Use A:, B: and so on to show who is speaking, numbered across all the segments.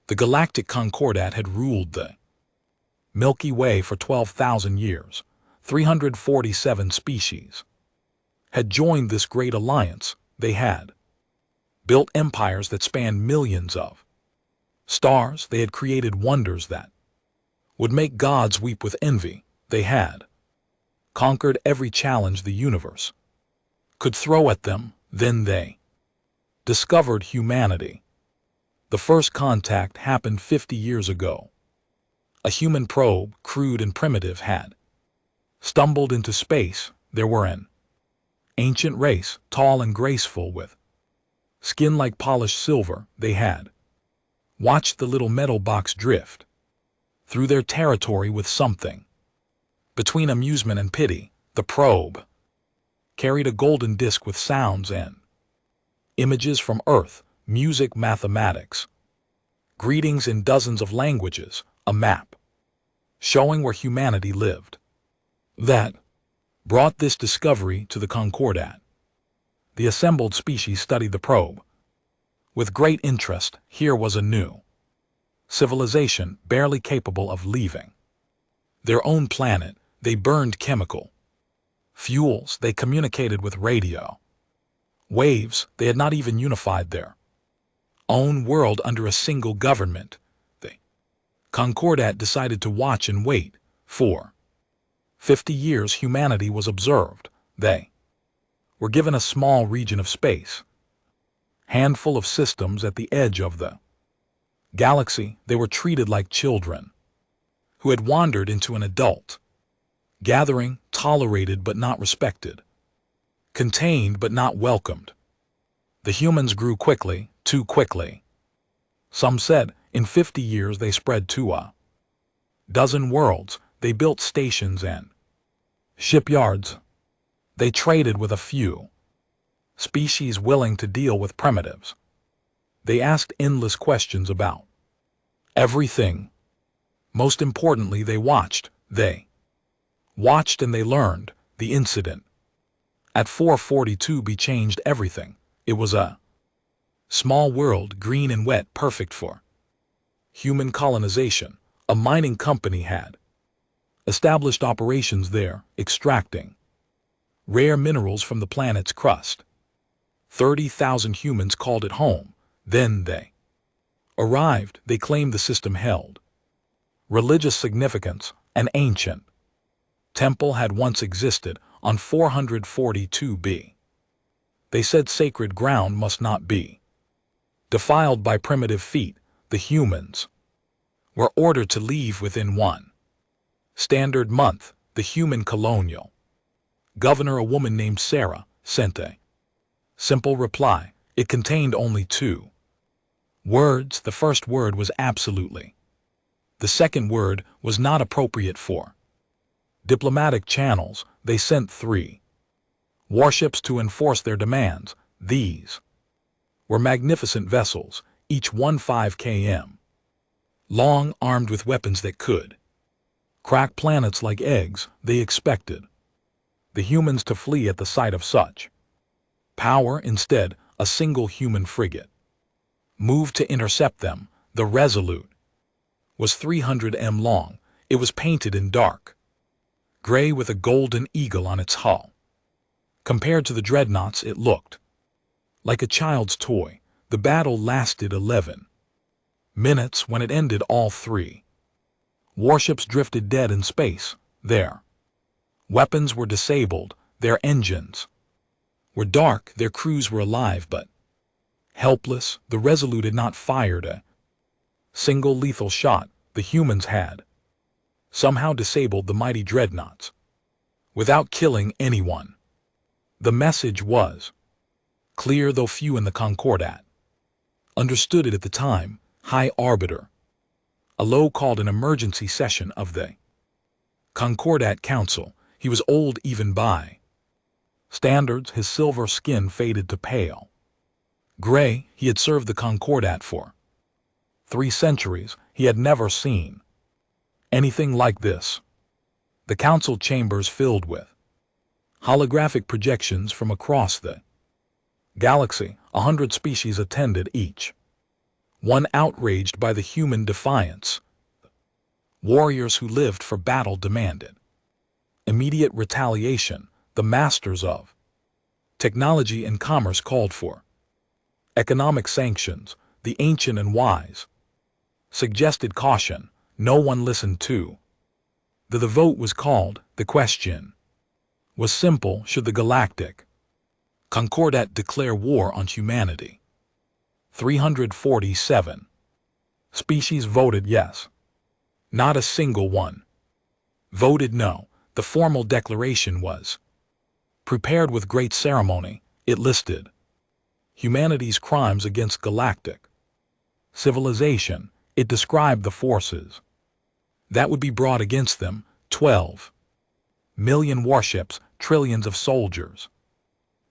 A: The galactic Concordat had ruled the Milky Way for 12,000 years. 347 species had joined this great alliance. They had built empires that spanned millions of stars. They had created wonders that would make gods weep with envy. They had conquered every challenge the universe could throw at them. Then they discovered humanity. The first contact happened 50 years ago. A human probe, crude and primitive, had stumbled into space. There were an ancient race, tall and graceful, with skin like polished silver. They had watched the little metal box drift through their territory with something between amusement and pity. The probe carried a golden disc with sounds and images from Earth, music, mathematics, greetings in dozens of languages, a map showing where humanity lived. That brought this discovery to the Concordat. The assembled species studied the probe with great interest. Here was a new civilization barely capable of leaving their own planet. They burned chemical fuels. They communicated with radio waves. They had not even unified their own world under a single government. The Concordat decided to watch and wait. For 50 years humanity was observed. They were given a small region of space, handful of systems at the edge of the galaxy. They were treated like children who had wandered into an adult gathering, tolerated but not respected, contained but not welcomed. The humans grew quickly, too quickly. Some said in 50 years they spread to a dozen worlds. They built stations and shipyards. They traded with a few species willing to deal with primitives. They asked endless questions about everything. Most importantly, they watched. They watched and they learned. The incident at 442b changed everything. It was a small world, green and wet, perfect for human colonization. A mining company had established operations there, extracting rare minerals from the planet's crust. 30,000 humans called it home. Then they arrived. They claimed the system held religious significance. An ancient temple had once existed on 442b. They said sacred ground must not be defiled by primitive feet. The humans were ordered to leave within one standard month. The human colonial governor, a woman named Sarah, sent a simple reply. It contained only 2 words. The first word was absolutely. The second word was not appropriate for diplomatic channels. They sent 3 warships to enforce their demands. These were magnificent vessels, each 15 km long, armed with weapons that could crack planets like eggs. They expected the humans to flee at the sight of such power. Instead, a single human frigate moved to intercept them. The Resolute was 300 m long. It was painted in dark gray with a golden eagle on its hull. Compared to the dreadnoughts, it looked like a child's toy. The battle lasted 11 minutes. When it ended, all 3 warships drifted dead in space. Their weapons were disabled. Their engines were dark. Their crews were alive but helpless. The Resolute had not fired a single lethal shot. The humans had somehow disabled the mighty dreadnoughts without killing anyone. The message was clear, though few in the Concordat understood it at the time. High Arbiter Alo called an emergency session of the Concordat Council. He was old even by standards. His silver skin faded to pale gray. He had served the Concordat for 3 centuries. He had never seen anything like this. The council chambers filled with holographic projections from across the galaxy. 100 species attended, each one outraged by the human defiance. Warriors who lived for battle demanded immediate retaliation. The masters of technology and commerce called for economic sanctions. The ancient and wise suggested caution. No one listened to. The vote was called. The question was simple: should the Galactic Concordat declare war on humanity? 347 species voted yes. Not a single one voted no. The formal declaration was prepared with great ceremony. It listed humanity's crimes against galactic civilization. It described the forces that would be brought against them: 12 million warships, trillions of soldiers.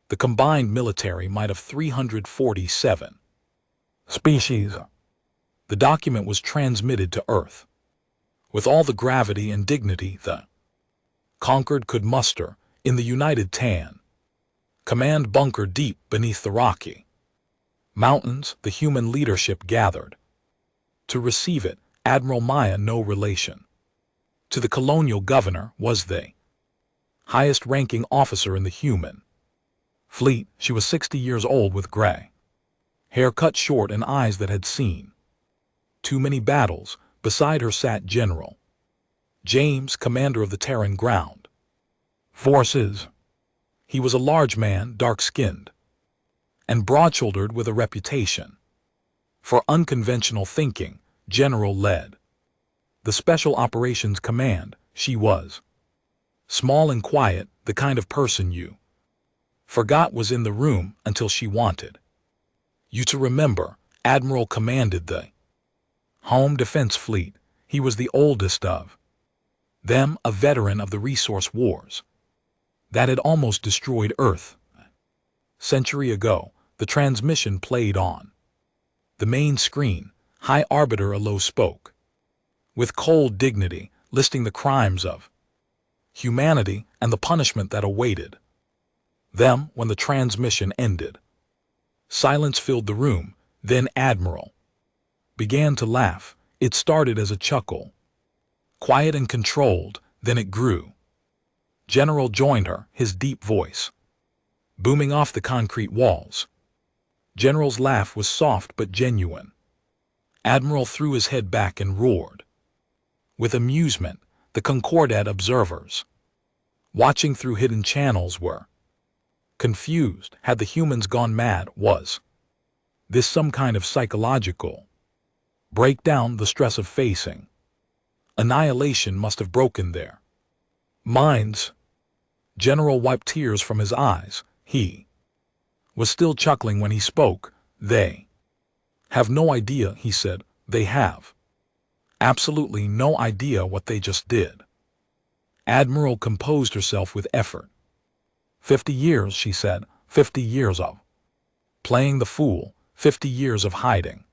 A: The combined military might of 347 species. The document was transmitted to Earth with all the gravity and dignity the conquered could muster in the United Tan Command bunker deep beneath the Rocky Mountains. The human leadership gathered to receive it. Admiral Maya, no relation to the colonial governor, was the highest-ranking officer in the human fleet. She was 60 years old with gray hair cut short and eyes that had seen too many battles. Beside her sat General James, commander of the Terran ground forces. He was a large man, dark-skinned and broad-shouldered, with a reputation for unconventional thinking. General led the Special Operations Command. She was small and quiet, the kind of person you forgot was in the room until she wanted you to remember. Admiral commanded the Home Defense Fleet. He was the oldest of them, a veteran of the resource wars that had almost destroyed Earth a century ago. The transmission played on the main screen. High Arbiter Alo spoke with cold dignity, listing the crimes of humanity and the punishment that awaited them. When the transmission ended, silence filled the room. Then Admiral began to laugh. It started as a chuckle, quiet and controlled, then it grew. General joined her, his deep voice booming off the concrete walls. General's laugh was soft but genuine. Admiral threw his head back and roared with amusement. The Concordat observers, watching through hidden channels, were confused. Had the humans gone mad? Was this some kind of psychological breakdown? The stress of facing annihilation must have broken their minds. General wiped tears from his eyes. He was still chuckling when he spoke. They have no idea, he said. They have absolutely no idea what they just did. Admiral composed herself with effort. 50 years, she said. 50 years of playing the fool. 50 years of hiding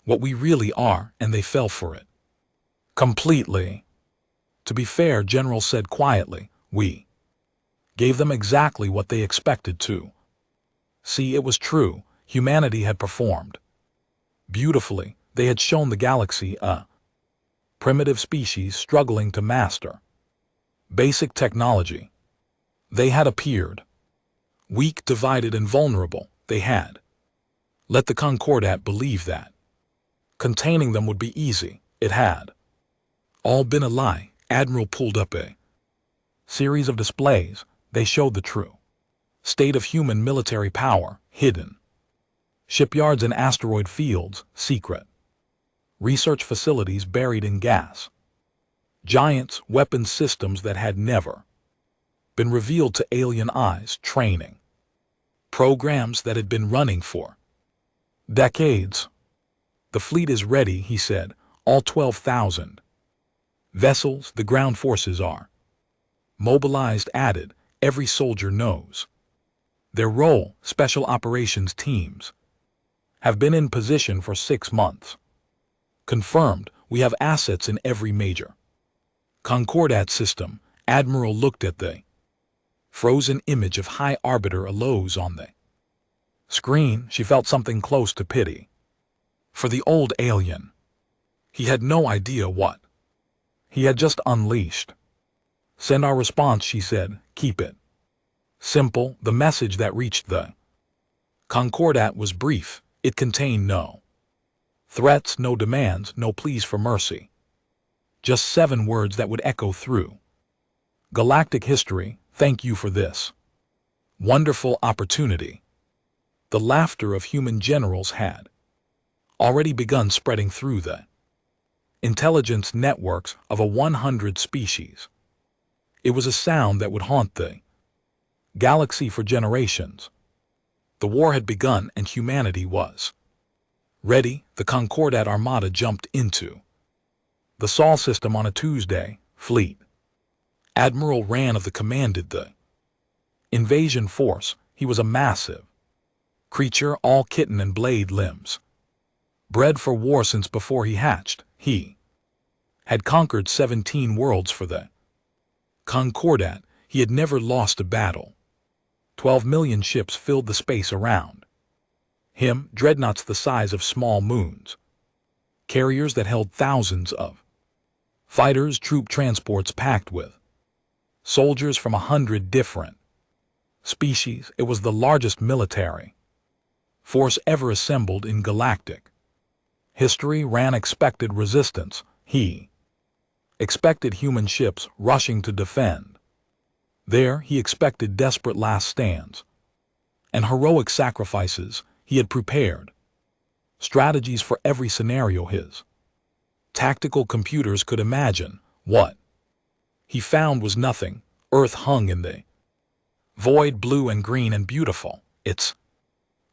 A: what we really are, and they fell for it completely. To be fair, General said quietly, we gave them exactly what they expected to see. It was true. Humanity had performed beautifully. They had shown the galaxy a primitive species struggling to master basic technology. They had appeared weak, divided, and vulnerable. They had let the Concordat believe that containing them would be easy. It had all been a lie. Admiral pulled up a series of displays. They showed the true state of human military power: hidden shipyards and asteroid fields, secret research facilities buried in gas giants, weapons systems that had never been revealed to alien eyes, training programs that had been running for decades. The fleet is ready, he said. All 12,000 vessels. The ground forces are mobilized. Added, every soldier knows their role. Special operations teams have been in position for 6 months. Confirmed. We have assets in every major Concordat system. Admiral looked at the frozen image of High Arbiter Aloes on the screen. She felt something close to pity For the old alien, he had no idea what he had just unleashed. "Send our response," she said. "Keep it simple." The message that reached the Concordat was brief. It contained no threats, no demands, no pleas for mercy. Just 7 words that would echo through galactic history: "Thank you for this wonderful opportunity." The laughter of human generals had already begun spreading through the intelligence networks of a 100 species. It was a sound that would haunt the galaxy for generations. The war had begun and humanity was ready. The Concordat Armada jumped into the Sol system on a Tuesday. Fleet Admiral Rand of the commanded the invasion force. He was a massive creature, all kitten and blade limbs. Bred for war since before he hatched, he had conquered 17 worlds for the Concordat. He had never lost a battle. 12 million ships filled the space around him, dreadnoughts the size of small moons, carriers that held thousands of fighters, troop transports packed with soldiers from 100 different species. It was the largest military force ever assembled in galactic history. Rand expected resistance. He expected human ships rushing to defend. There, he expected desperate last stands and heroic sacrifices. He had prepared strategies for every scenario his tactical computers could imagine. What he found was nothing. Earth hung in the void, blue and green and beautiful. Its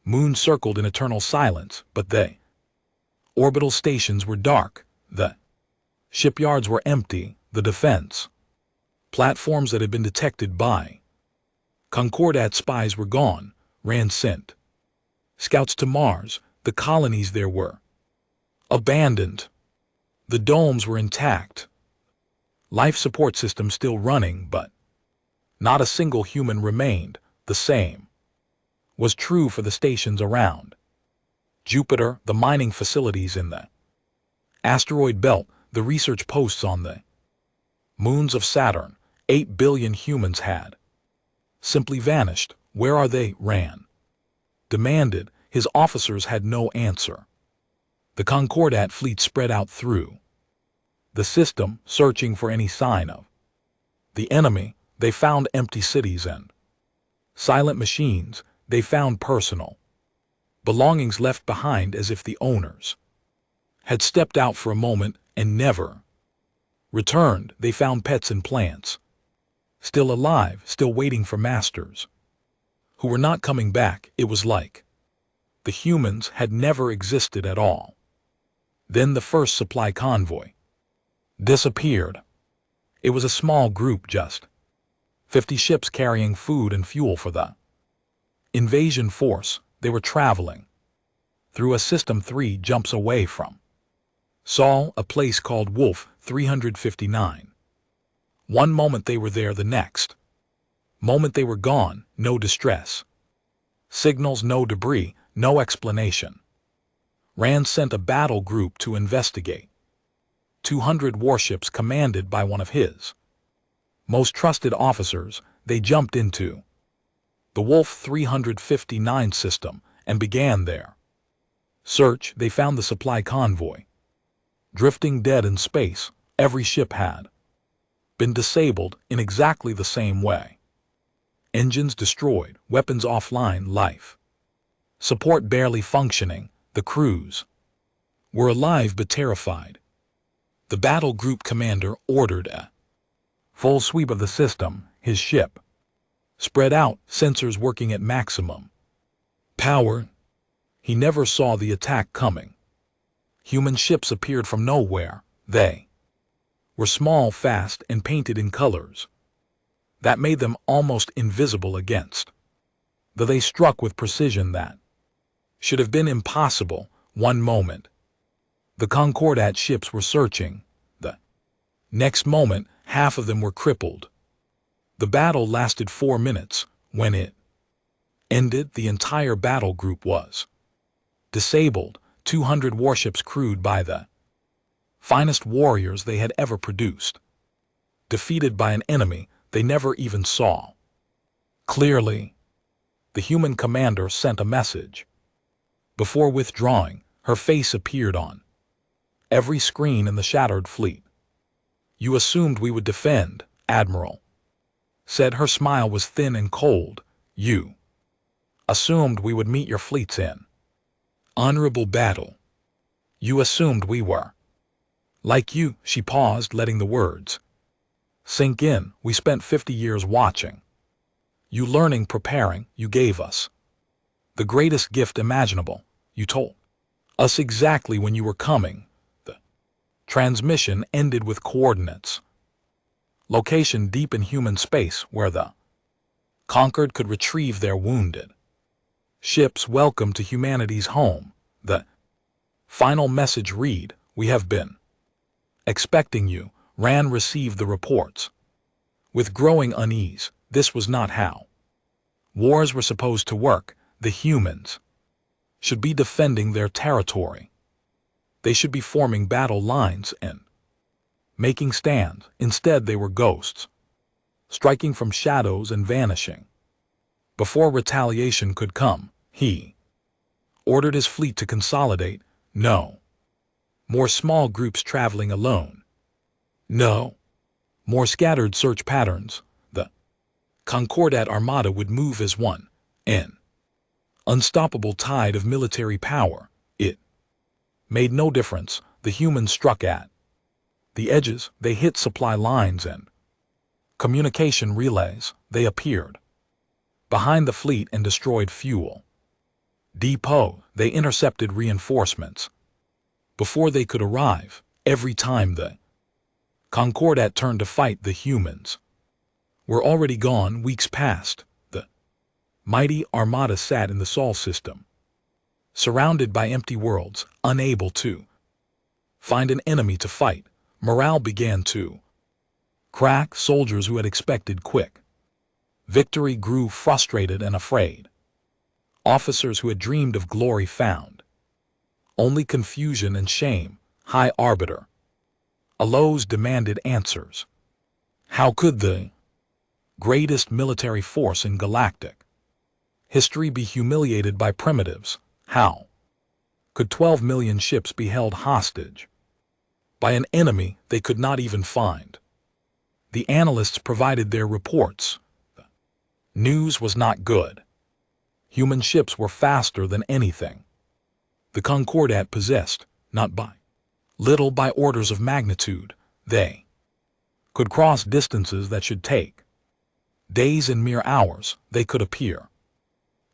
A: moon circled in eternal silence, but the orbital stations were dark. The shipyards were empty. The defense platforms that had been detected by Concordat spies were gone. Rand sent scouts to Mars. The colonies there were abandoned. The domes were intact. Life support systems still running, but not a single human remained. The same was true for the stations around Jupiter, the mining facilities in the asteroid belt, the research posts on the moons of Saturn. 8 billion humans had simply vanished. Where are they? Rand demanded. His officers had no answer. The Concordat fleet spread out through the system, searching for any sign of the enemy. They found empty cities and silent machines. They found personal belongings left behind, as if the owners had stepped out for a moment and never returned. They found pets and plants, still alive, still waiting for masters who were not coming back. It was like the humans had never existed at all. Then the first supply convoy disappeared. It was a small group, just 50 ships carrying food and fuel for the invasion force. They were traveling through a system 3 jumps away from Sol, a place called Wolf 359. One moment they were there, the next moment they were gone. No distress signals, no debris, no explanation. Rand sent a battle group to investigate. 200 warships commanded by one of his most trusted officers. They jumped into the Wolf 359 system and began their search. They found the supply convoy drifting dead in space. Every ship had been disabled in exactly the same way. Engines destroyed, weapons offline, life support barely functioning. The crews were alive but terrified. The battle group commander ordered a full sweep of the system. His ship spread out, sensors working at maximum power. He never saw the attack coming. Human ships appeared from nowhere. They were small, fast, and painted in colors that made them almost invisible against they struck with precision that should have been impossible. One moment, the Concordat ships were searching. The next moment, half of them were crippled. The battle lasted 4 minutes. When it ended, the entire battle group was disabled. 200 warships crewed by the finest warriors they had ever produced, defeated by an enemy they never even saw. Clearly, the human commander sent a message. Before withdrawing, her face appeared on every screen in the shattered fleet. "You assumed we would defend, Admiral," said. Her smile was thin and cold. "You assumed we would meet your fleets in honorable battle. You assumed we were like you." She paused, letting the words sink in. "We spent 50 years watching you, learning, preparing. You gave us the greatest gift imaginable. You told us exactly when you were coming. The transmission ended with coordinates, location deep in human space where the conquered could retrieve their wounded ships. Welcome to humanity's home." The final message read, "We have been expecting you." Rand received the reports with growing unease. This was not how wars were supposed to work. The humans should be defending their territory. They should be forming battle lines and making stands. Instead, they were ghosts, striking from shadows and vanishing. Before retaliation could come, he ordered his fleet to consolidate. No more small groups traveling alone. No more scattered search patterns. The Concordat Armada would move as one, an unstoppable tide of military power. It made no difference. The humans struck at the edges. They hit supply lines and communication relays. They appeared behind the fleet and destroyed fuel depot. They intercepted reinforcements before they could arrive. Every time the Concordat turned to fight, the humans were already gone. Weeks passed. The mighty Armada sat in the Sol system, surrounded by empty worlds, unable to find an enemy to fight. Morale began to crack. Soldiers who had expected quick victory grew frustrated and afraid. Officers who had dreamed of glory found only confusion and shame. High Arbiter Allos demanded answers. How could the greatest military force in galactic history be humiliated by primitives? How could 12 million ships be held hostage by an enemy they could not even find? The analysts provided their reports. The news was not good. Human ships were faster than anything the Concordat possessed, not by little, by orders of magnitude. They could cross distances that should take days and mere hours. They could appear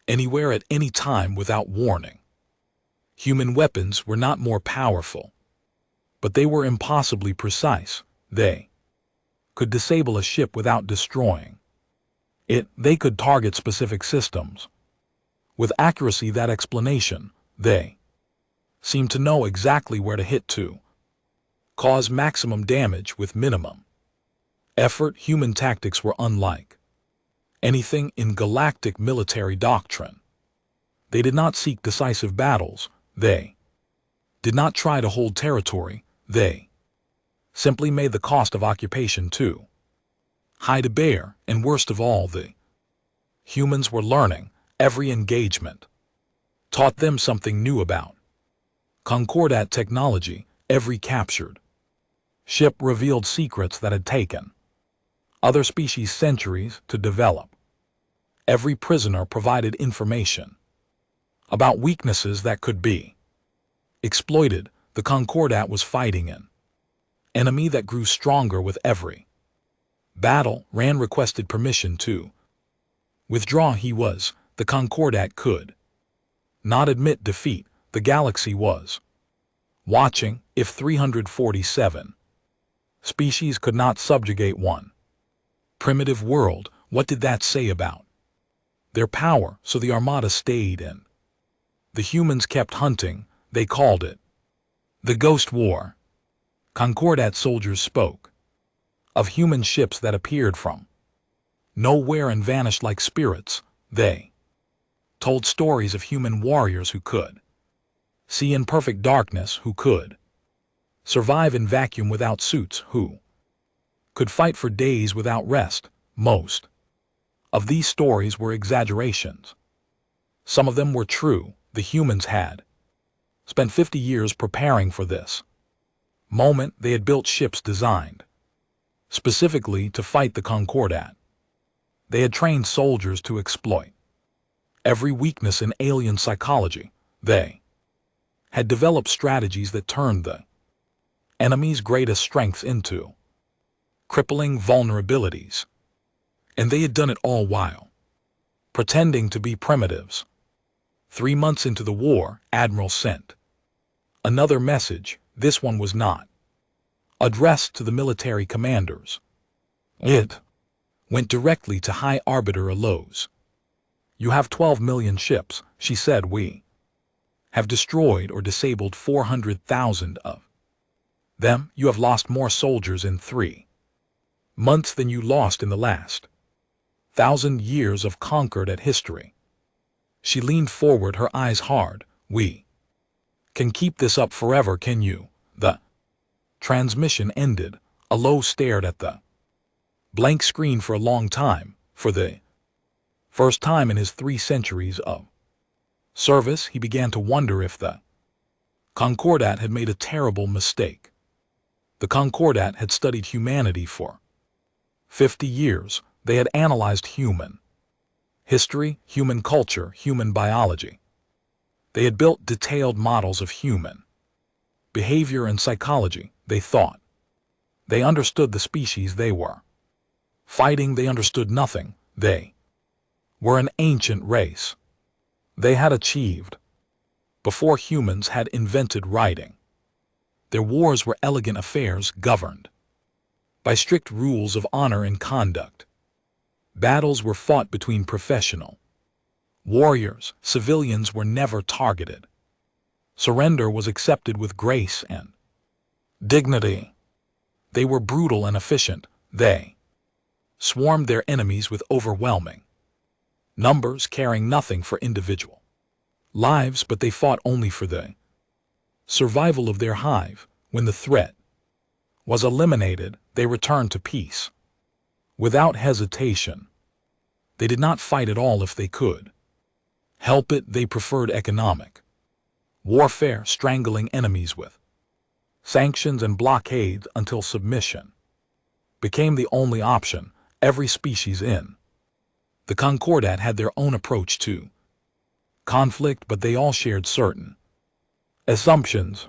A: anywhere at any time without warning. Human weapons were not more powerful, but they were impossibly precise. They could disable a ship without destroying it. They could target specific systems with accuracy. That explanation, they seemed to know exactly where to hit to cause maximum damage with minimum effort. Human tactics were unlike anything in galactic military doctrine. They did not seek decisive battles. They did not try to hold territory. They simply made the cost of occupation too high to bear. And worst of all, the humans were learning. Every engagement taught them something new about Concordat technology. Every captured ship revealed secrets that had taken other species centuries to develop. Every prisoner provided information about weaknesses that could be exploited. The Concordat was fighting an enemy that grew stronger with every battle. Rand requested permission to withdraw. The Concordat could not admit defeat. The galaxy was watching. If 347 species could not subjugate one primitive world, what did that say about their power? So the Armada stayed in. The humans kept hunting. They called it the Ghost War. Concordat soldiers spoke of human ships that appeared from nowhere and vanished like spirits. They told stories of human warriors who could see in perfect darkness who could, survive in vacuum without suits who could fight for days without rest. Most of these stories were exaggerations. Some of them were true. The humans had spent 50 years preparing for this moment. They had built ships designed specifically to fight the Concordat. They had trained soldiers to exploit every weakness in alien psychology. They had developed strategies that turned the enemy's greatest strengths into crippling vulnerabilities. And they had done it all while pretending to be primitives. 3 months into the war, Admiral sent another message. This one was not addressed to the military commanders. It went directly to High Arbiter Allows. You have 12 million ships, she said. We have destroyed or disabled 400,000 of them. You have lost more soldiers in 3 months than you lost in the last 1,000 years of conquered at history. She leaned forward, her eyes hard. We can keep this up forever, can you? The transmission ended. Allo stared at the blank screen for a long time. For the first time in his 3 centuries of service, he began to wonder if the Concordat had made a terrible mistake. The Concordat had studied humanity for 50 years. They had analyzed human history, human culture, human biology. They had built detailed models of human behavior and psychology. They thought they understood the species they were fighting. They understood nothing. They were an ancient race. They had achieved before humans had invented writing. Their wars were elegant affairs governed by strict rules of honor and conduct. Battles were fought between professional warriors. Civilians were never targeted. Surrender was accepted with grace and dignity. They were brutal and efficient. They swarmed their enemies with overwhelming numbers, caring nothing for individual lives, but they fought only for the survival of their hive. When the threat was eliminated, they returned to peace without hesitation. They did not fight at all if they could help it. They preferred economic warfare, strangling enemies with sanctions and blockades until submission became the only option. Every species in the Concordat had their own approach to conflict, but they all shared certain assumptions.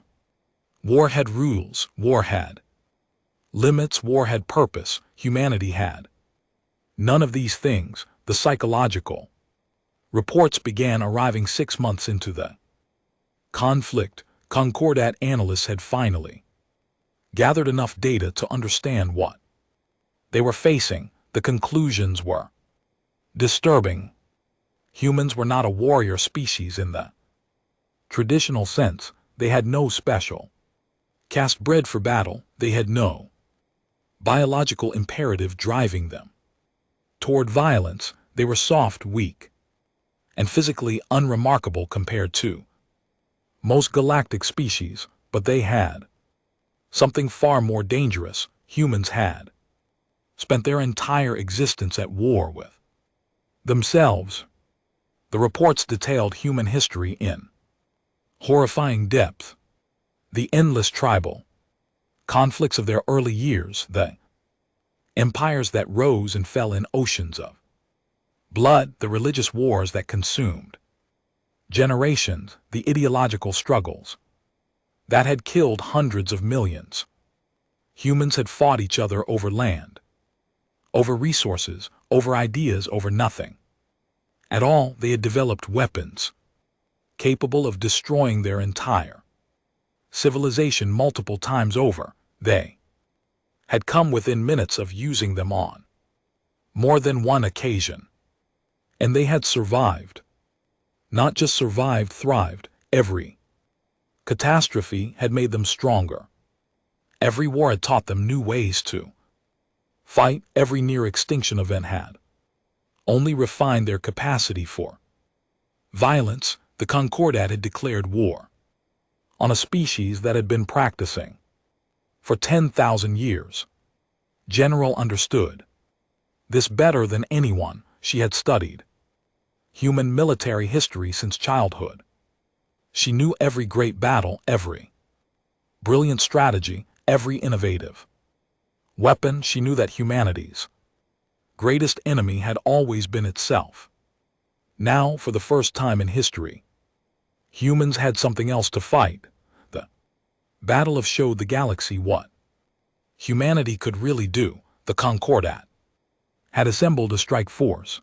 A: War had rules, war had limits, war had purpose. Humanity had none of these things. The psychological reports began arriving 6 months into the conflict. Concordat analysts had finally gathered enough data to understand what they were facing. The conclusions were disturbing. Humans were not a warrior species in the traditional sense. They had no special caste bred for battle. They had no biological imperative driving them toward violence. They were soft, weak, and physically unremarkable compared to most galactic species, but they had something far more dangerous. Humans had spent their entire existence at war with themselves. The reports detailed human history in horrifying depth. The endless tribal conflicts of their early years, the empires that rose and fell in oceans of blood, the religious wars that consumed generations, the ideological struggles that had killed hundreds of millions. Humans had fought each other over land, over resources, over ideas, over nothing at all. They had developed weapons capable of destroying their entire civilization multiple times over. They had come within minutes of using them on more than one occasion. And they had survived. Not just survived, thrived. Every catastrophe had made them stronger. Every war had taught them new ways to fight. Every near-extinction event had only refined their capacity for violence. The Concordat had declared war on a species that had been practicing for 10,000 years. General understood this better than anyone. She had studied human military history since childhood. She knew every great battle, every brilliant strategy, every innovative weapon. She knew that humanity's greatest enemy had always been itself. Now, for the first time in history, humans had something else to fight. The battle of showed the galaxy what humanity could really do. The Concordat had assembled a strike force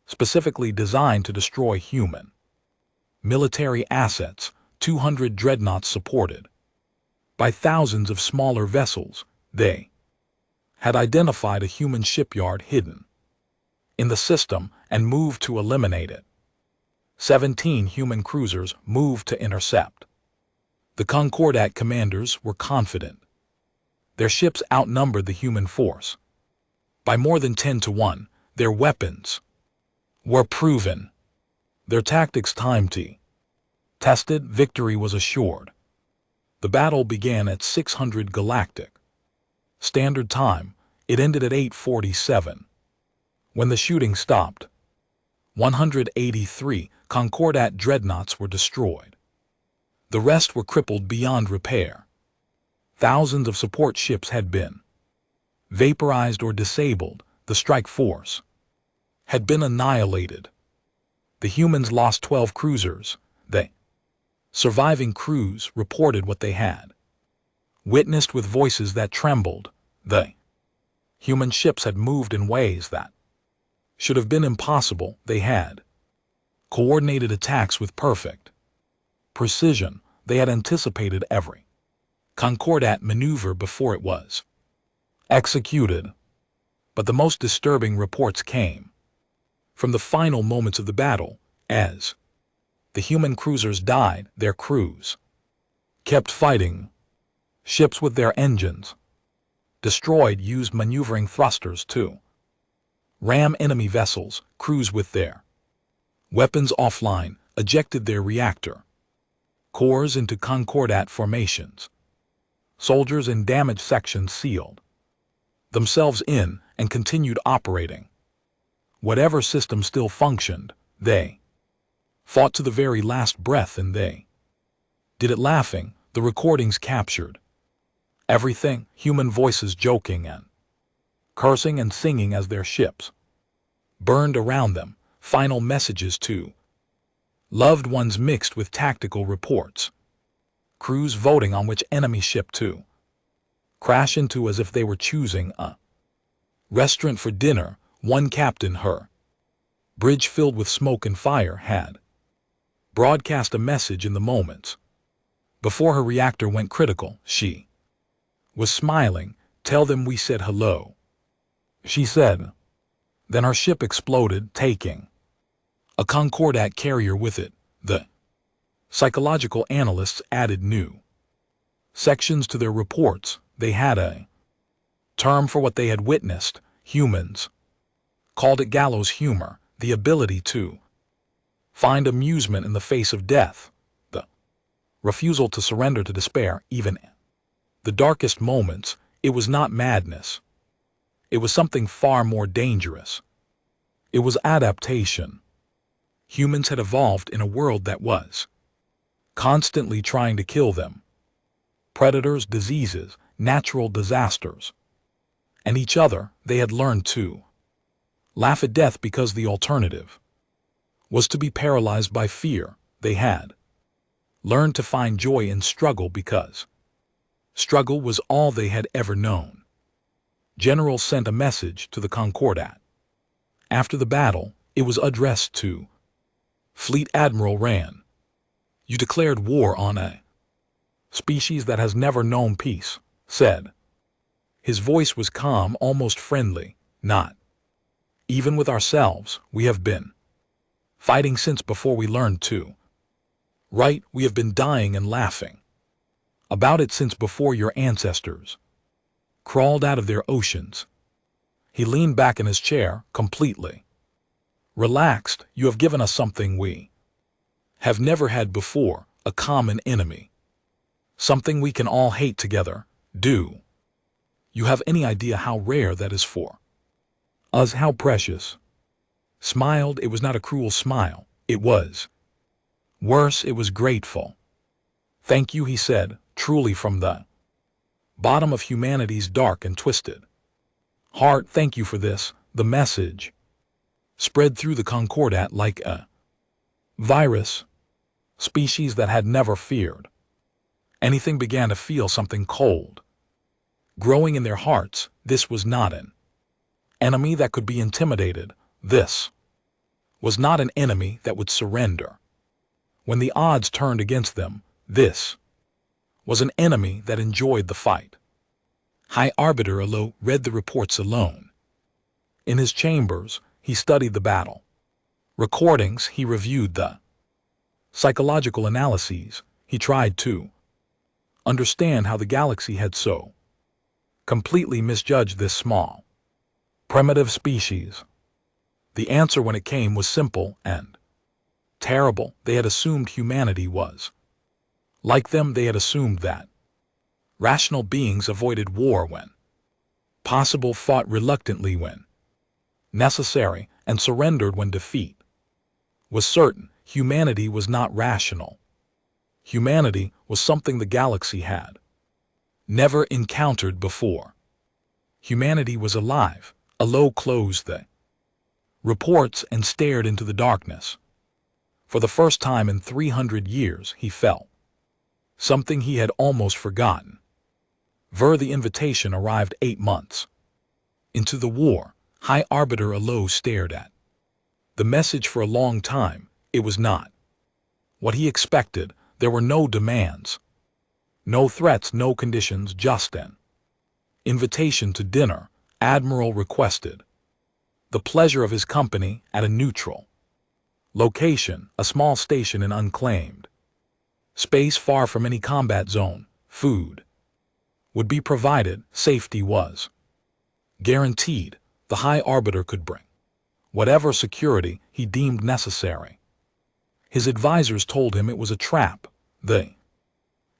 A: specifically designed to destroy human military assets, 200 dreadnoughts supported by thousands of smaller vessels. They had identified a human shipyard hidden in the system and moved to eliminate it. 17 human cruisers moved to intercept. The Concordat commanders were confident. Their ships outnumbered the human force by more than 10 to 1. Their weapons were proven. Their tactics time-tested. Victory was assured. The battle began at 600 Galactic Standard Time. It ended at 8:47. When the shooting stopped, 183 Concordat dreadnoughts were destroyed. The rest were crippled beyond repair. Thousands of support ships had been vaporized or disabled. The strike force had been annihilated. The humans lost 12 cruisers. The surviving crews reported what they had witnessed with voices that trembled. The human ships had moved in ways that should have been impossible. They had coordinated attacks with perfect precision. They had anticipated every Concordat maneuver before it was executed. But the most disturbing reports came from the final moments of the battle. As the human cruisers died, their crews kept fighting. Ships with their engines destroyed used maneuvering thrusters to ram enemy vessels. Crews with their weapons offline ejected their reactor cores into Concordat formations. Soldiers in damaged sections sealed themselves in and continued operating. Whatever system still functioned, they fought to the very last breath, and they did it laughing. The recordings captured everything, human voices joking and cursing and singing as their ships burned around them, final messages to loved ones mixed with tactical reports. Crews voting on which enemy ship to crash into as if they were choosing a restaurant for dinner. One captain, her bridge filled with smoke and fire, had broadcast a message in the moments before her reactor went critical. She was smiling. "Tell them we said hello," she said. Then her ship exploded, taking a Concordat carrier with it. The psychological analysts added new sections to their reports. They had a term for what they had witnessed. Humans called it gallows humor, the ability to find amusement in the face of death, the refusal to surrender to despair, even in the darkest moments. It was not madness. It was something far more dangerous. It was adaptation. Humans had evolved in a world that was constantly trying to kill them. Predators, diseases, natural disasters, and each other. They had learned to laugh at death because the alternative was to be paralyzed by fear. They had learned to find joy in struggle because struggle was all they had ever known. General sent a message to the Concordat. After the battle, it was addressed to Fleet Admiral Rand. "You declared war on a species that has never known peace," said. His voice was calm, almost friendly. "Not even with ourselves. We have been fighting since before we learned to write. We have been dying and laughing about it since before your ancestors crawled out of their oceans." He leaned back in his chair, completely relaxed. "You have given us something we have never had before, a common enemy. Something we can all hate together. Do you have any idea how rare that is for us? How precious? Smiled. It was not a cruel smile. It was worse. It was grateful. Thank you, he said, truly from the bottom of humanity's dark and twisted heart. Thank you for this. The message spread through the Concordat like a virus. Species that had never feared anything began to feel something cold growing in their hearts. This was not an enemy that could be intimidated. This was not an enemy that would surrender when the odds turned against them. This was an enemy that enjoyed the fight. High Arbiter Alo read the reports alone. In his chambers, he studied the battle recordings. He reviewed the psychological analyses. He tried to understand how the galaxy had so completely misjudged this small, primitive species. The answer when it came was simple and terrible. They had assumed humanity was like them. They had assumed that rational beings avoided war when possible, fought reluctantly when necessary, and surrendered when defeat was certain. Humanity was not rational. Humanity was something the galaxy had never encountered before. Humanity was alive. Alo closed the reports and stared into the darkness. For the first time in 300 years, he felt something he had almost forgotten. The invitation arrived 8 months into the war. High Arbiter Alo stared at the message for a long time. It was not what he expected. There were no demands, no threats, no conditions, just an invitation to dinner. Admiral requested the pleasure of his company at a neutral location, a small station in unclaimed space far from any combat zone. Food would be provided. Safety was guaranteed. The High Arbiter could bring whatever security he deemed necessary. His advisors told him it was a trap. The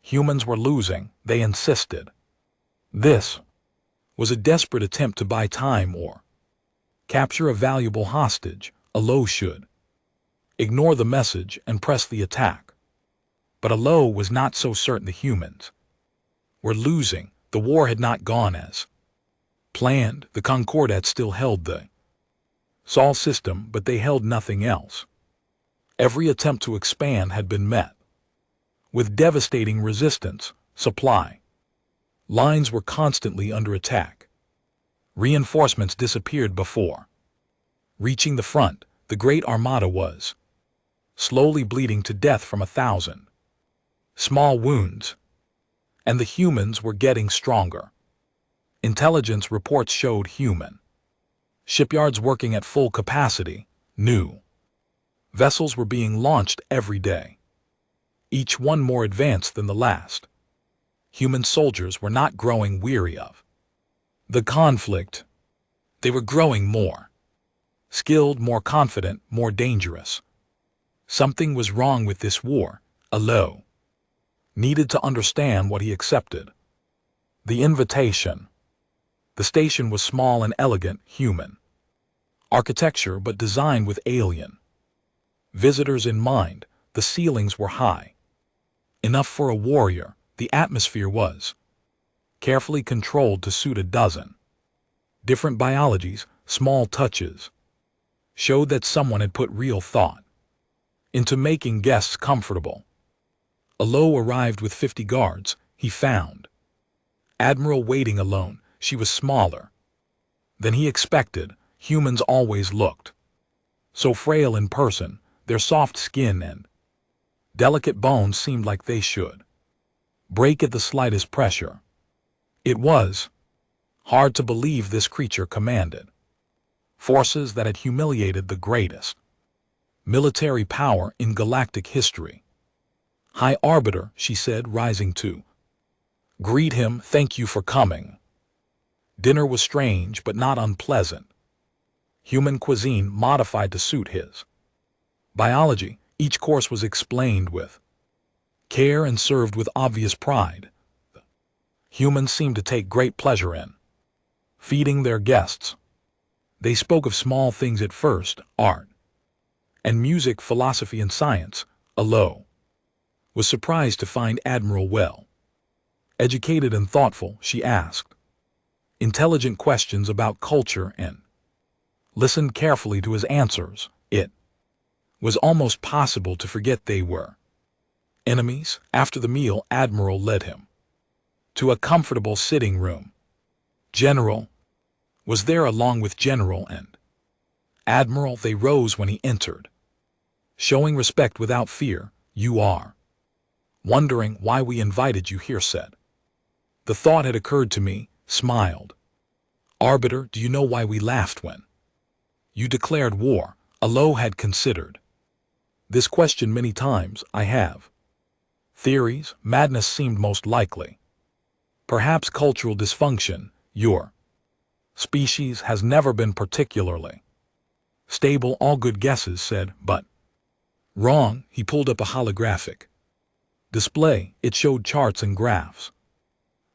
A: humans were losing. They insisted this was a desperate attempt to buy time or capture a valuable hostage. Alo should ignore the message and press the attack. But Alo was not so certain. The humans were losing. The war had not gone as planned. The Concordat still held the Sol system, but they held nothing else. Every attempt to expand had been met with devastating resistance. Supply lines were constantly under attack. Reinforcements disappeared before reaching the front. The Great Armada was slowly bleeding to death from 1,000 small wounds, and the humans were getting stronger. Intelligence reports showed human shipyards working at full capacity. New vessels were being launched every day, each one more advanced than the last. Human soldiers were not growing weary of the conflict. They were growing more skilled, more confident, more dangerous. Something was wrong with this war. Alo needed to understand what he accepted. The invitation. The station was small and elegant, human architecture, but designed with alien visitors in mind. The ceilings were high enough for a warrior. The atmosphere was carefully controlled to suit a dozen different biologies. Small touches showed that someone had put real thought into making guests comfortable. Alo arrived with 50 guards. He found Admiral waiting alone. She was smaller than he expected. Humans always looked so frail in person. Their soft skin and delicate bones seemed like they should break at the slightest pressure. It was hard to believe this creature commanded forces that had humiliated the greatest military power in galactic history. High Arbiter, she said, rising to greet him. Thank you for coming. Dinner was strange but not unpleasant. Human cuisine modified to suit his biology. Each course was explained with care and served with obvious pride. Humans seemed to take great pleasure in feeding their guests. They spoke of small things at first, art and music, philosophy and science. Alo was surprised to find Admiral well educated and thoughtful. She asked intelligent questions about culture and listened carefully to his answers. It was almost possible to forget they were enemies. After the meal, Admiral led him to a comfortable sitting room. General was there along with General and Admiral. They rose when he entered, showing respect without fear. You are wondering why we invited you here, said. The thought had occurred to me, smiled. Arbiter, do you know why we laughed when you declared war? Alo had considered this question many times. I have theories. Madness seemed most likely. Perhaps cultural dysfunction. Your species has never been particularly stable. All good guesses, said, but wrong. He pulled up a holographic display. It showed charts and graphs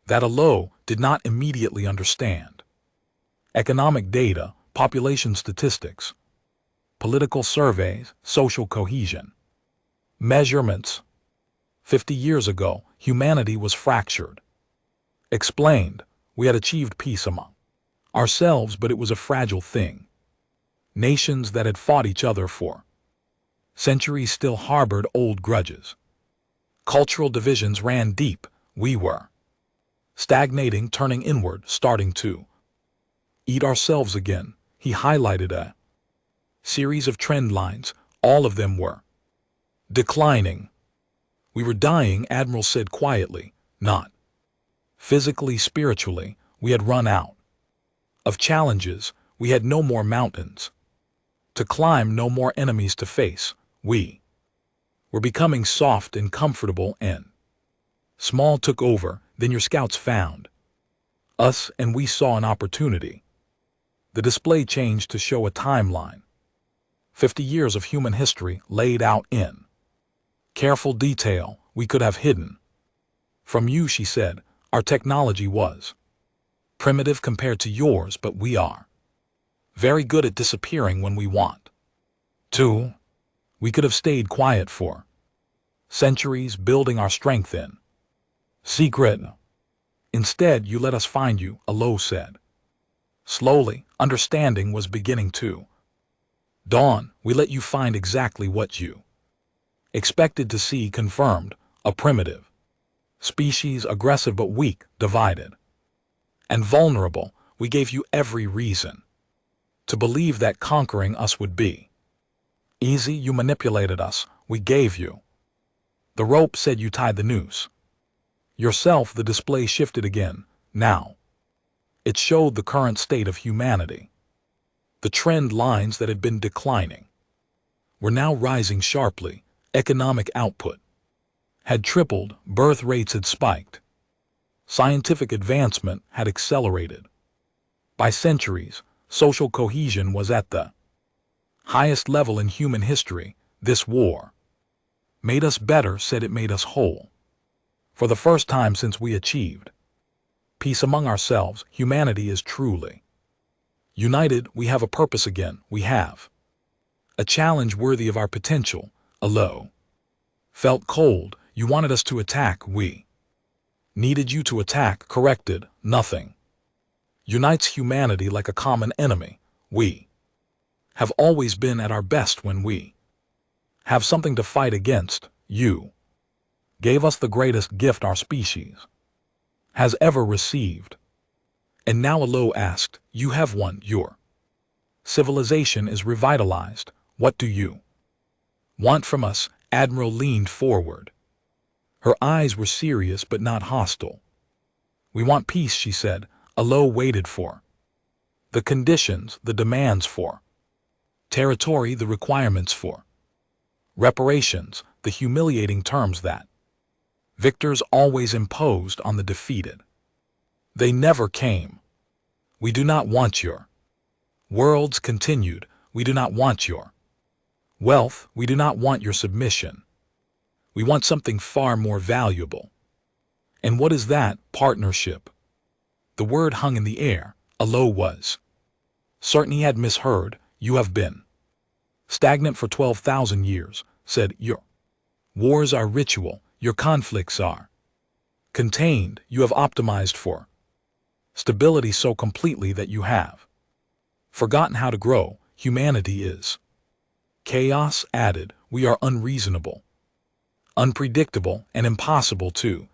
A: that Alo did not immediately understand. Economic data, population statistics, political surveys, social cohesion, measurements. 50 years ago, humanity was fractured. Explained, we had achieved peace among ourselves, but it was a fragile thing. Nations that had fought each other for centuries still harbored old grudges. Cultural divisions ran deep. We were stagnating, turning inward, starting to eat ourselves again. He highlighted a series of trend lines. All of them were declining. We were dying, Admiral said quietly, not physically, spiritually. We had run out of challenges. We had no more mountains to climb, no more enemies to face. We were becoming soft and comfortable, and small took over. Then your scouts found us, and we saw an opportunity. The display changed to show a timeline. 50 years of human history laid out in careful detail. We could have hidden from you, she said. Our technology was primitive compared to yours, but we are very good at disappearing when we want to. We could have stayed quiet for centuries, building our strength in secret. Instead, you let us find you, Alo said. Slowly, understanding was beginning to dawn. We let you find exactly what you expected to see. Confirmed, a primitive species, aggressive but weak, divided and vulnerable. We gave you every reason to believe that conquering us would be easy. You manipulated us. We gave you the rope, said. You tied the noose yourself. The display shifted again. Now it showed the current state of humanity. The trend lines that had been declining were now rising sharply. Economic output had tripled, birth rates had spiked, scientific advancement had accelerated. By centuries, social cohesion was at the highest level in human history. This war made us better, said. It made us whole. For the first time since we achieved peace among ourselves, humanity is truly united. We have a purpose again. We have a challenge worthy of our potential. Alo felt cold. You wanted us to attack. We needed you to attack. Corrected. Nothing unites humanity like a common enemy. We have always been at our best when we have something to fight against. You gave us the greatest gift our species has ever received. And now, Alo asked, you have won. Your civilization is revitalized. What do you want from us? Admiral leaned forward. Her eyes were serious but not hostile. We want peace, she said. Alo waited for the conditions, the demands for territory, the requirements for reparations, the humiliating terms that victors always imposed on the defeated. They never came. We do not want your worlds, continued. We do not want your wealth. We do not want your submission. We want something far more valuable. And what is that? Partnership. The word hung in the air. Alo was certain he had misheard. You have been stagnant for 12,000 years, said. Your wars are ritual, your conflicts are contained. You have optimized for stability so completely that you have forgotten how to grow. Humanity is chaos. Added, we are unreasonable, unpredictable, and impossible to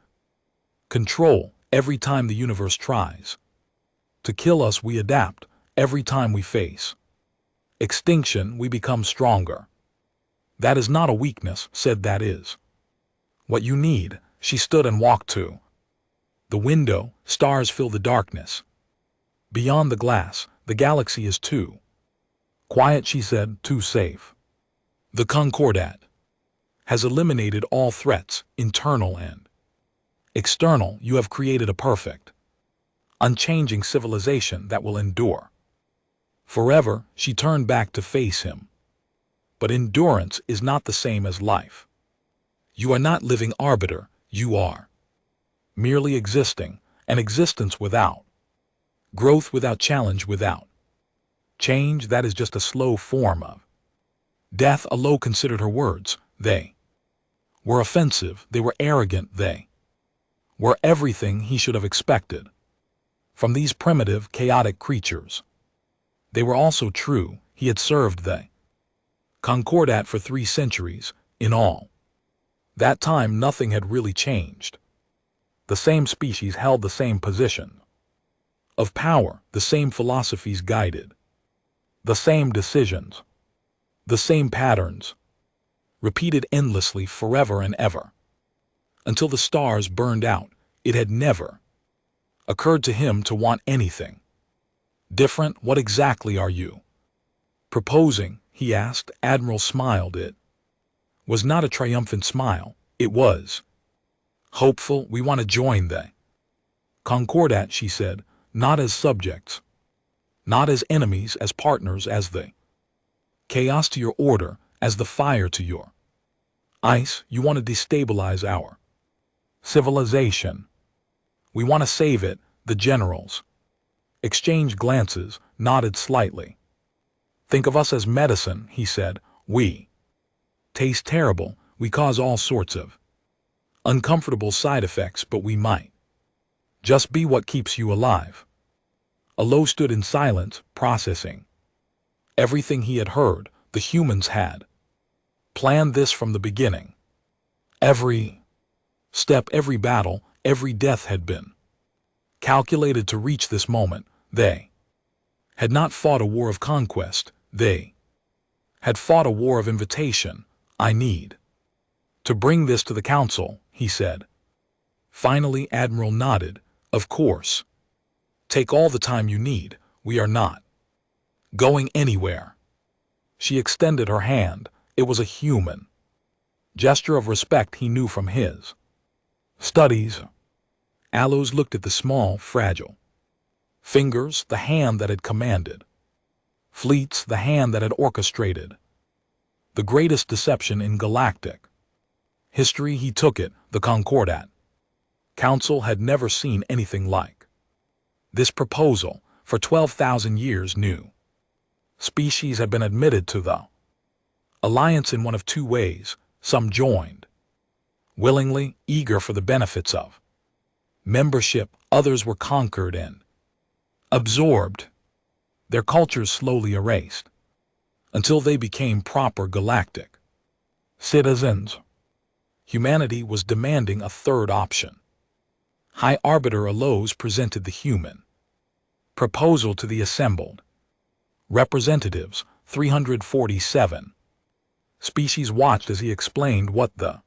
A: control. Every time the universe tries to kill us, we adapt. Every time we face extinction, we become stronger. That is not a weakness, said. That is what you need. She stood and walked to the window. Stars fill the darkness. Beyond the glass, the galaxy is too quiet, she said, too safe. The Concordat has eliminated all threats, internal and external. You have created a perfect, unchanging civilization that will endure forever. She turned back to face him. But endurance is not the same as life. You are not living arbiter, you are merely existing, an existence without growth, without challenge, without change. That is just a slow form of death. Alo considered her words. They were offensive, they were arrogant, they were everything he should have expected from these primitive, chaotic creatures. They were also true. He had served the Concordat for 3 centuries, in all. That time nothing had really changed. The same species held the same position of power, the same philosophies guided the same decisions, the same patterns, repeated endlessly forever and ever, until the stars burned out. It had never occurred to him to want anything different. What exactly are you proposing? He asked. Admiral smiled. It was not a triumphant smile. It was hopeful. We want to join the Concordat, she said, not as subjects, not as enemies, as partners, as the chaos to your order, as the fire to your ice. You want to destabilize our civilization. We want to save it. The generals exchanged glances, nodded slightly. Think of us as medicine, he said. We taste terrible, we cause all sorts of uncomfortable side effects, but we might just be what keeps you alive. Alo stood in silence, processing everything he had heard. The humans had planned this from the beginning. Every step, every battle, every death had been calculated to reach this moment. They had not fought a war of conquest. They had fought a war of invitation. I need to bring this to the council, he said. Finally, Admiral nodded. Of course. Take all the time you need. We are not going anywhere. She extended her hand. It was a human gesture of respect he knew from his studies. Aloes looked at the small, fragile fingers, the hand that had commanded fleets, the hand that had orchestrated the greatest deception in galactic history. He took it. The Concordat Council had never seen anything like this proposal. For 12,000 years, new species had been admitted to the alliance in one of 2 ways. Some joined willingly, eager for the benefits of membership. Others were conquered and absorbed, their cultures slowly erased, until they became proper galactic citizens. Humanity was demanding a third option. High Arbiter Aloes presented the human proposal to the assembled representatives. 347 species watched as he explained what the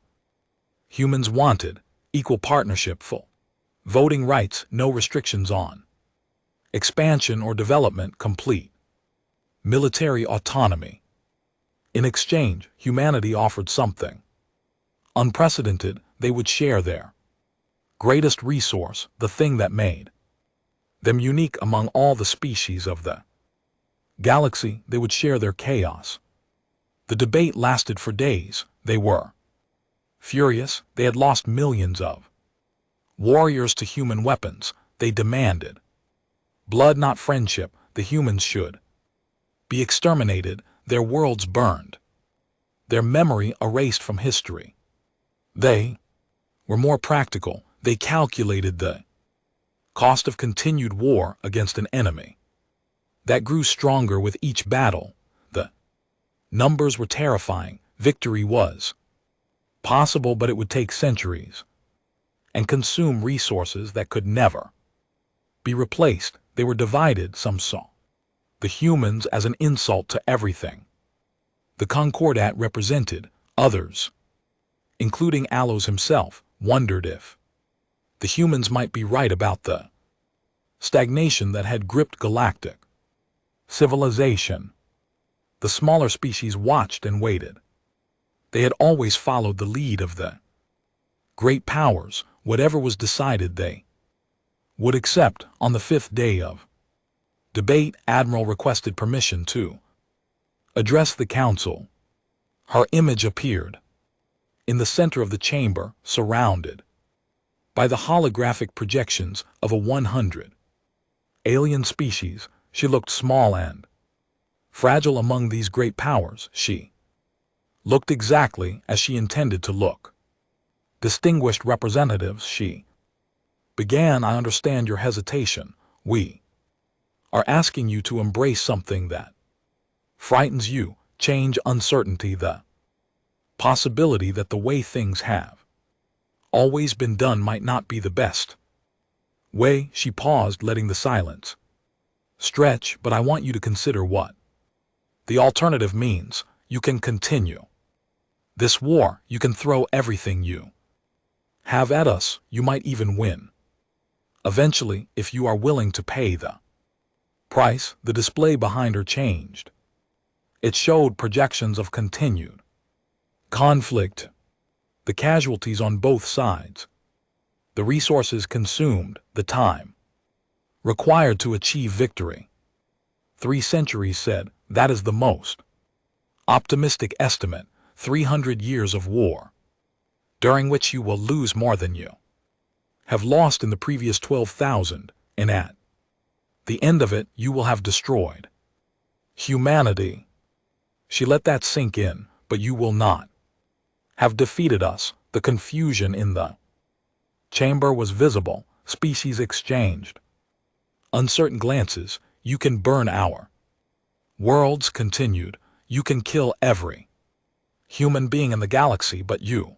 A: humans wanted: equal partnership, full voting rights, no restrictions on expansion or development, complete military autonomy. In exchange, humanity offered something unprecedented. They would share their greatest resource, the thing that made them unique among all the species of the galaxy. They would share their chaos. The debate lasted for days. They were Furious, they had lost millions of warriors to human weapons. They demanded blood, not friendship. The humans should be exterminated, their worlds burned, their memory erased from history. They were more practical. They calculated the cost of continued war against an enemy that grew stronger with each battle. The numbers were terrifying. Victory was possible, but it would take centuries and consume resources that could never be replaced. They were divided. Some saw the humans as an insult to everything the Concordat represented. Others, including Allos himself, wondered if the humans might be right about the stagnation that had gripped galactic civilization. The smaller species watched and waited. They had always followed the lead of the great powers. Whatever was decided, they would accept. On the fifth day of debate, Admiral requested permission to address the council. Her image appeared in the center of the chamber, surrounded by the holographic projections of a 100 alien species. She looked small and fragile among these great powers. She looked exactly as she intended to look. Distinguished representatives, she began, I understand your hesitation. We are asking you to embrace something that frightens you, change, uncertainty, the possibility that the way things have always been done might not be the best way. She paused, letting the silence stretch. But I want you to consider what the alternative means. You can continue this war. You can throw everything you have at us. You might even win eventually, if you are willing to pay the price. The display behind her changed. It showed projections of continued conflict, the casualties on both sides, the resources consumed, the time required to achieve victory. 3 centuries said. That is the most optimistic estimate. 300 years of war, during which you will lose more than you have lost in the previous 12,000, and at the end of it you will have destroyed humanity. She let that sink in. But you will not have defeated us. The confusion in the chamber was visible. Species exchanged uncertain glances. You can burn our worlds, continued. You can kill every human being in the galaxy, but you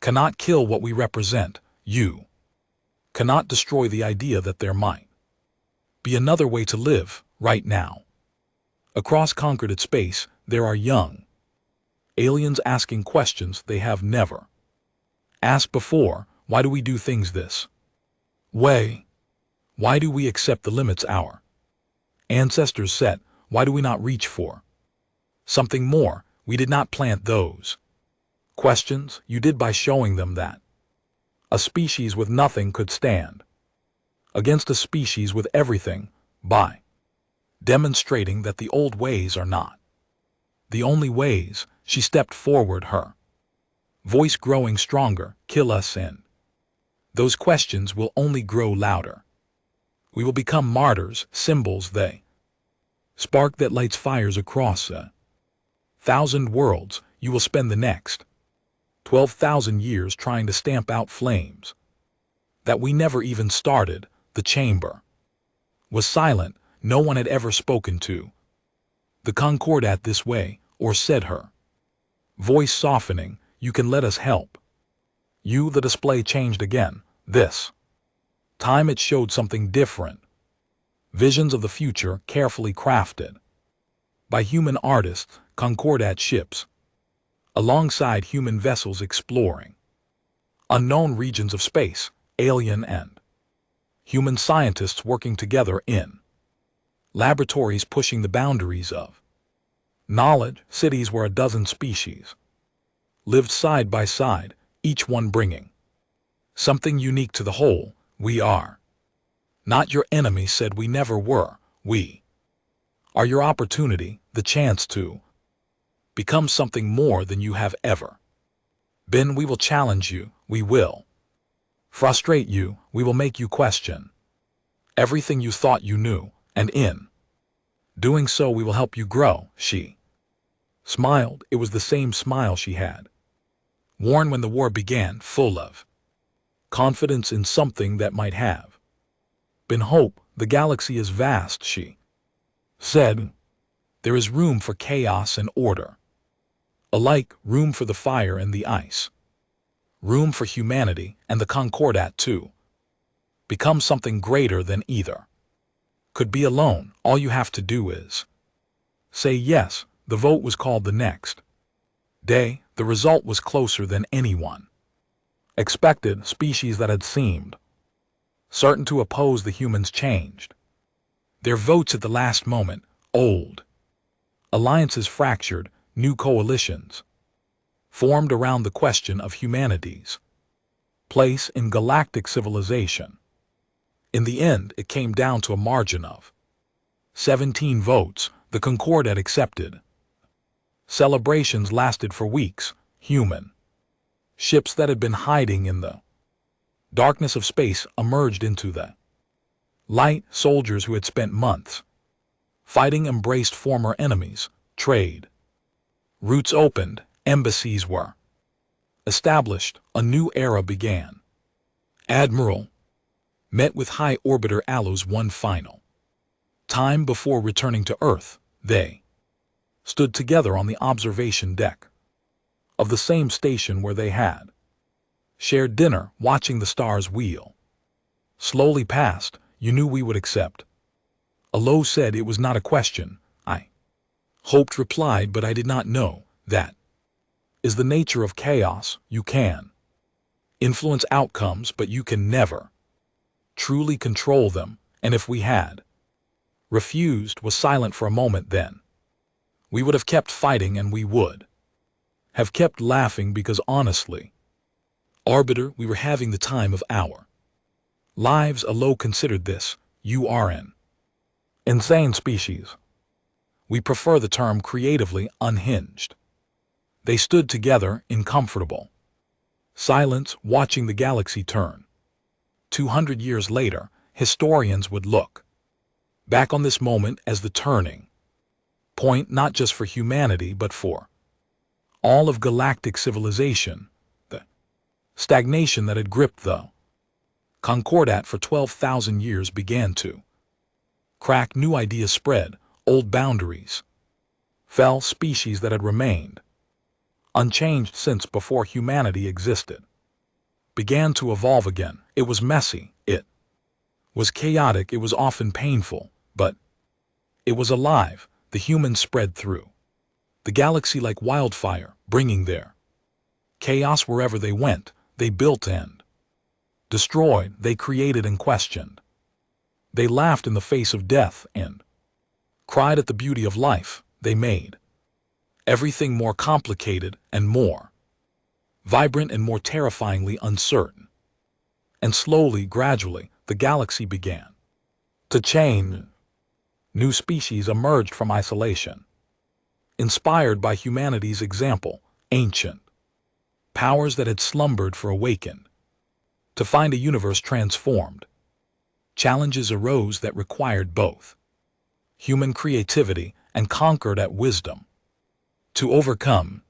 A: cannot kill what we represent. You cannot destroy the idea that there might be another way to live. Right now, across conquered space, there are young aliens asking questions they have never asked before. Why do we do things this way? Why do we accept the limits our ancestors set? Why do we not reach for something more? We did not plant those questions. You did, by showing them that a species with nothing could stand against a species with everything, by demonstrating that the old ways are not the only ways. She stepped forward, her voice growing stronger. Kill us and those questions will only grow louder. We will become martyrs, symbols, they spark that lights fires across 1,000 worlds. You will spend the next 12,000 years trying to stamp out flames that we never even started. The chamber was silent. No one had ever spoken to the Concordat this way, or said, her voice softening, you can let us help you. The display changed again. This time it showed something different. Visions of the future, carefully crafted by human artists. Concordat ships alongside human vessels exploring unknown regions of space. Alien and human scientists working together in laboratories, pushing the boundaries of knowledge. Cities where a dozen species lived side by side, each one bringing something unique to the whole. We are not your enemy, said. We never were. We are your opportunity, the chance to become something more than you have ever Ben, we will challenge you, we will frustrate you, we will make you question everything you thought you knew, and in doing so we will help you grow. She smiled. It was the same smile she had worn when the war began, full of confidence in something that might have been hope. The galaxy is vast, she said. There is room for chaos and order. Alike, room for the fire and the ice. Room for humanity and the Concordat too. Become something greater than either could be alone. All you have to do is say yes. The vote was called the next day. The result was closer than anyone expected. Species that had seemed certain to oppose the humans changed their votes at the last moment. Old alliances fractured, new coalitions formed around the question of humanity's place in galactic civilization. In the end, it came down to a margin of 17 votes. The Concordat accepted. Celebrations lasted for weeks. Human ships that had been hiding in the darkness of space emerged into the light. Soldiers who had spent months fighting embraced former enemies. Trade routes opened. Embassies were established. A new era began. Admiral met with High Orbiter Allos one final time before returning to Earth. They stood together on the observation deck of the same station where they had shared dinner, watching the stars wheel slowly past. You knew we would accept. Allos said. It was not a question. I hoped, replied, but I did not know. That is the nature of chaos. You can influence outcomes, but you can never truly control them. And if we had refused, was silent for a moment, then we would have kept fighting, and we would have kept laughing, because honestly, Arbiter, we were having the time of our lives. Allos considered this. You are an insane species. We prefer the term creatively unhinged. They stood together in comfortable silence, watching the galaxy turn. 200 years later, historians would look back on this moment as the turning point, not just for humanity, but for all of galactic civilization. The stagnation that had gripped the Concordat for 12,000 years began to crack. New ideas spread. Old boundaries fell. Species that had remained unchanged since before humanity existed began to evolve again. It was messy. It was chaotic. It was often painful, but it was alive. The humans spread through the galaxy like wildfire, bringing their chaos wherever they went. They built and destroyed. They created and questioned. They laughed in the face of death and cried at the beauty of life. They made everything more complicated and more vibrant and more terrifyingly uncertain. And slowly, gradually, the galaxy began to change. New species emerged from isolation, inspired by humanity's example. Ancient powers that had slumbered for awakened to find a universe transformed. Challenges arose that required both human creativity and Concordat wisdom to overcome.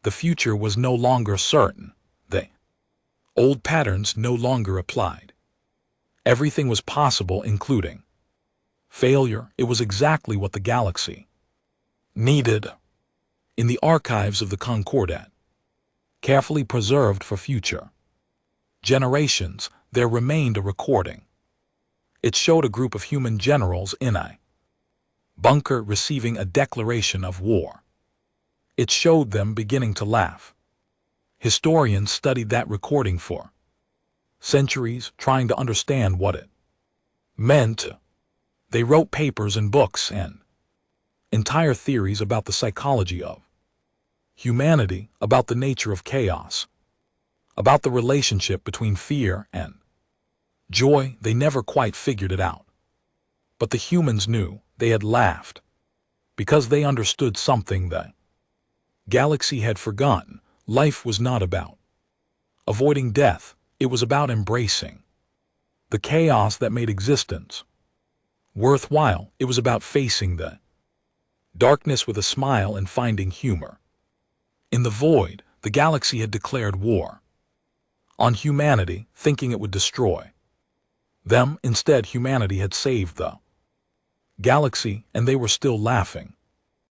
A: The future was no longer certain. The old patterns no longer applied. Everything was possible, including failure. It was exactly what the galaxy needed. In the archives of the Concordat, carefully preserved for future generations, there remained a recording. It showed a group of human generals in a bunker receiving a declaration of war. It showed them beginning to laugh. Historians studied that recording for centuries, trying to understand what it meant. They wrote papers and books and entire theories about the psychology of humanity, about the nature of chaos, about the relationship between fear and joy. They never quite figured it out. But the humans knew. They had laughed because they understood something the galaxy had forgotten. Life was not about avoiding death, it was about embracing the chaos that made existence worthwhile. It was about facing the darkness with a smile and finding humor. In the void, the galaxy had declared war on humanity, thinking it would destroy them. Instead, humanity had saved the galaxy, and they were still laughing.